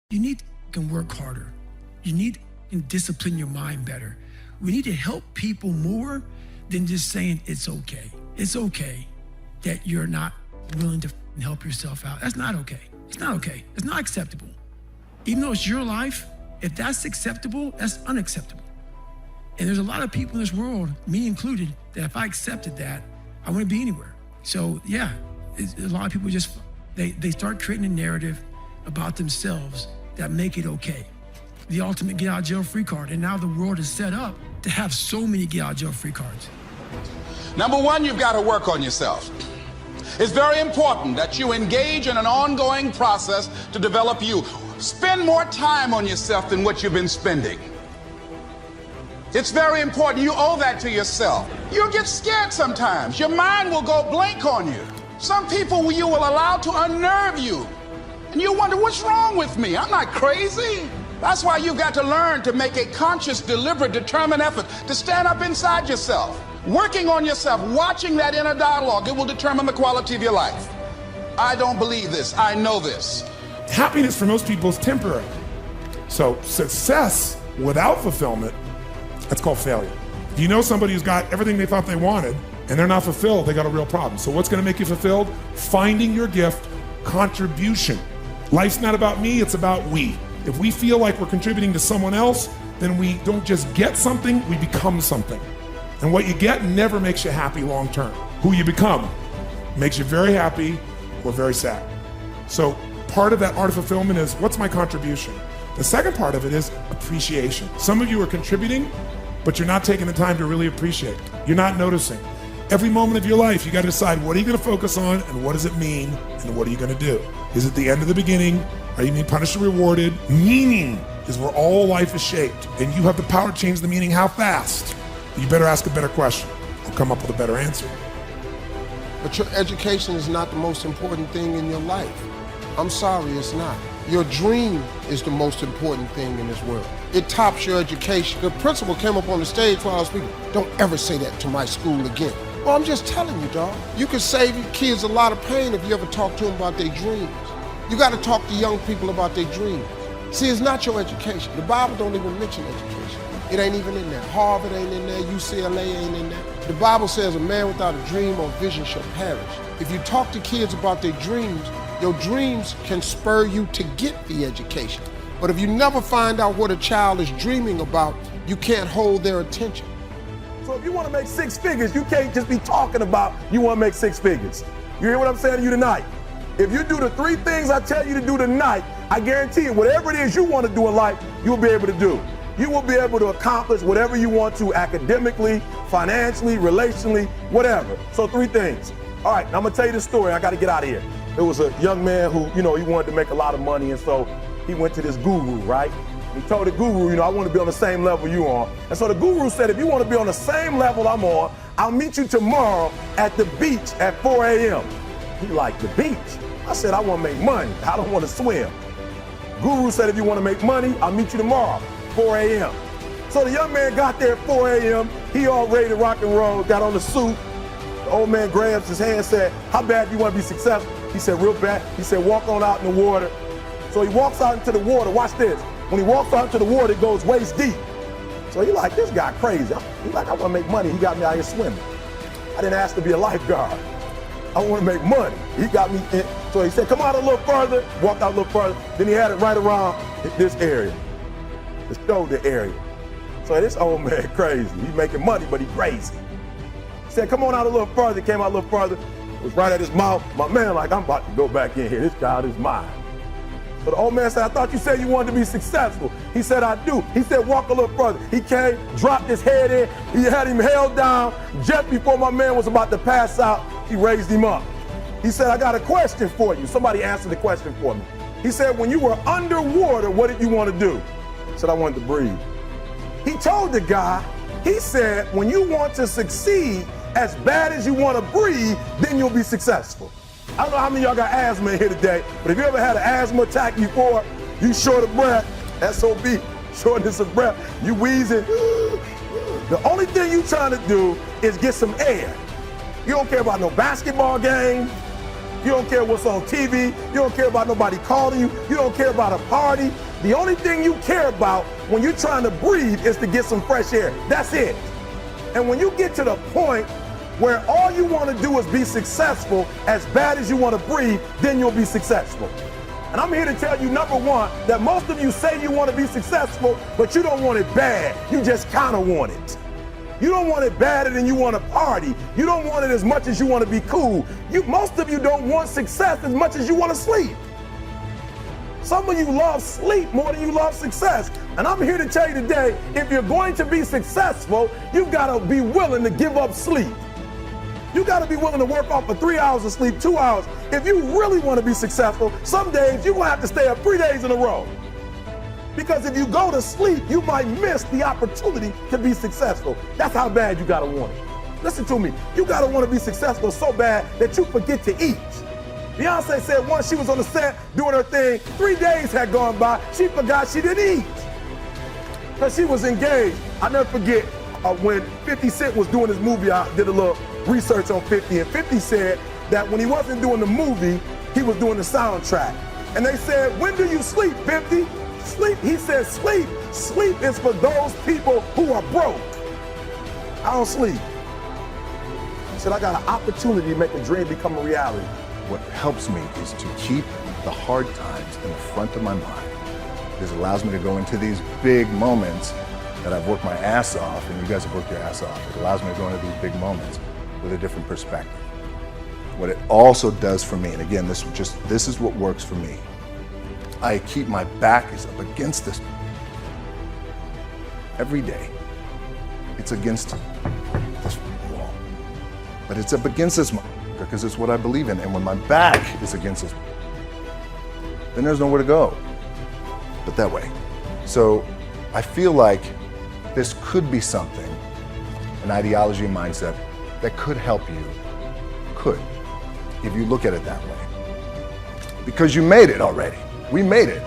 You need to work harder. You need to discipline your mind better. We need to help people more than just saying it's okay. It's okay that you're not willing to help yourself out. That's not okay. It's not okay. It's not acceptable. Even though it's your life, if that's acceptable, that's unacceptable. And there's a lot of people in this world, me included, that if I accepted that, I wouldn't be anywhere. So yeah, a lot of people just, they start creating a narrative about themselves that make it okay. The ultimate get out of jail free card. And now the world is set up to have so many get out of jail free cards. Number one, you've got to work on yourself. It's very important that you engage in an ongoing process to develop you. Spend more time on yourself than what you've been spending. It's very important. You owe that to yourself. You'll get scared sometimes. Your mind will go blank on you. Some people you will allow to unnerve you. And you wonder, what's wrong with me? I'm not crazy. That's why you've got to learn to make a conscious, deliberate, determined effort to stand up inside yourself. Working on yourself, watching that inner dialogue, it will determine the quality of your life. I don't believe this. I know this. Happiness for most people is temporary. So success without fulfillment, that's called failure. If you know somebody who's got everything they thought they wanted and they're not fulfilled, they got a real problem. So what's going to make you fulfilled? Finding your gift, contribution. Life's not about me, it's about we. If we feel like we're contributing to someone else, then we don't just get something, we become something. And what you get never makes you happy long term. Who you become makes you very happy or very sad. So part of that art of fulfillment is, what's my contribution? The second part of it is appreciation. Some of you are contributing, but you're not taking the time to really appreciate. You're not noticing. Every moment of your life, you got to decide, what are you going to focus on and what does it mean and what are you going to do? Is it the end of the beginning? Are you being punished or rewarded? Meaning is where all life is shaped, and you have the power to change the meaning. How fast? You better ask a better question or come up with a better answer. But your education is not the most important thing in your life. I'm sorry, it's not. Your dream is the most important thing in this world. It tops your education. The principal came up on the stage while I was speaking. Don't ever say that to my school again. Well, I'm just telling you, dog. You can save your kids a lot of pain if you ever talk to them about their dreams. You got to talk to young people about their dreams. See, it's not your education. The Bible don't even mention education. It ain't even in there. Harvard ain't in there. UCLA ain't in there. The Bible says a man without a dream or vision shall perish. If you talk to kids about their dreams, your dreams can spur you to get the education. But if you never find out what a child is dreaming about, you can't hold their attention. So if you want to make six figures, you can't just be talking about you want to make six figures. You hear what I'm saying to you tonight? If you do the three things I tell you to do tonight, I guarantee you, whatever it is you want to do in life, you'll be able to do. You will be able to accomplish whatever you want to academically, financially, relationally, whatever. So three things. All right, now I'm going to tell you this story. I got to get out of here. There was a young man who, he wanted to make a lot of money, and so he went to this guru, right? He told the guru, I want to be on the same level you are. And so the guru said, if you want to be on the same level I'm on, I'll meet you tomorrow at the beach at 4 a.m. He like, the beach? I said, I want to make money. I don't want to swim. Guru said, if you want to make money, I'll meet you tomorrow, 4 a.m. So the young man got there at 4 a.m. He all ready to rock and roll, got on the suit. The old man grabs his hand and said, how bad do you want to be successful? He said, real bad. He said, walk on out in the water. So he walks out into the water. Watch this. When he walks out into the water, it goes waist deep. So he like, this guy crazy. He like, I want to make money. He got me out here swimming. I didn't ask to be a lifeguard. I want to make money. He got me in. So he said, come out a little further. Walked out a little further. Then he had it right around this area, the shoulder area. So this old man crazy. He's making money, but he crazy. He said, come on out a little further. Came out a little further. It was right at his mouth. My man like, I'm about to go back in here. This child is mine. So the old man said, I thought you said you wanted to be successful. He said, I do. He said, walk a little further. He came, dropped his head in. He had him held down. Just before my man was about to pass out, he raised him up. He said, I got a question for you. Somebody answered the question for me. He said, when you were underwater, what did you want to do? I said, I wanted to breathe. He told the guy, he said, when you want to succeed as bad as you want to breathe, then you'll be successful. I don't know how many of y'all got asthma in here today, but if you ever had an asthma attack before, you short of breath, SOB, shortness of breath, you wheezing. The only thing you trying to do is get some air. You don't care about no basketball game. You don't care what's on TV. You don't care about nobody calling you. You don't care about a party. The only thing you care about when you're trying to breathe is to get some fresh air. That's it. And when you get to the point where all you want to do is be successful as bad as you want to breathe, then you'll be successful. And I'm here to tell you, number one, that most of you say you want to be successful, but you don't want it bad. You just kind of want it. You don't want it badder than you want to party. You don't want it as much as you want to be cool. Most of you don't want success as much as you want to sleep. Some of you love sleep more than you love success. And I'm here to tell you today, if you're going to be successful, you've got to be willing to give up sleep. You got to be willing to work off for 3 hours of sleep, 2 hours. If you really want to be successful, some days you're going to have to stay up 3 days in a row. Because if you go to sleep, you might miss the opportunity to be successful. That's how bad you got to want it. Listen to me. You got to want to be successful so bad that you forget to eat. Beyonce said once she was on the set doing her thing, 3 days had gone by, she forgot she didn't eat. Because she was engaged. I'll never forget when 50 Cent was doing his movie, I did a little research on 50, and 50 said that when he wasn't doing the movie, he was doing the soundtrack. And they said, when do you sleep, 50? Sleep, he said, sleep is for those people who are broke. I don't sleep. He said, I got an opportunity to make a dream become a reality. What helps me is to keep the hard times in the front of my mind. This allows me to go into these big moments that I've worked my ass off, and you guys have worked your ass off. It allows me to go into these big moments with a different perspective. What it also does for me, and again, this is what works for me. I keep my back is up against this every day. It's against this wall, but it's up against this because it's what I believe in. And when my back is against this, then there's nowhere to go but that way. So I feel like this could be something, an ideology and mindset that could help you, if you look at it that way. Because you made it already. We made it.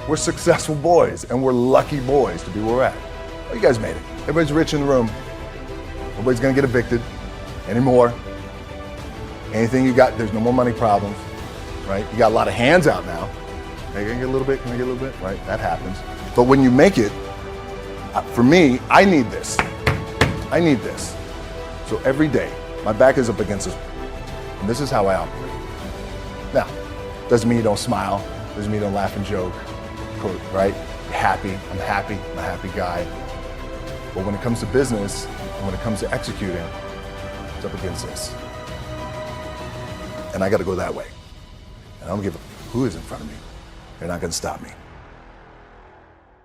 We're successful boys, and we're lucky boys to be where we're at. Oh, you guys made it. Everybody's rich in the room. Nobody's gonna get evicted anymore. Anything you got, there's no more money problems, right? You got a lot of hands out now. Hey, can I get a little bit? Can I get a little bit? Right, that happens. But when you make it, for me, I need this. I need this. So every day, my back is up against this, and this is how I operate. Now, doesn't mean you don't smile, doesn't mean you don't laugh and joke, right? You're happy, I'm a happy guy. But when it comes to business, and when it comes to executing, it's up against this. And I gotta go that way. And I don't give a who is in front of me. They're not gonna stop me.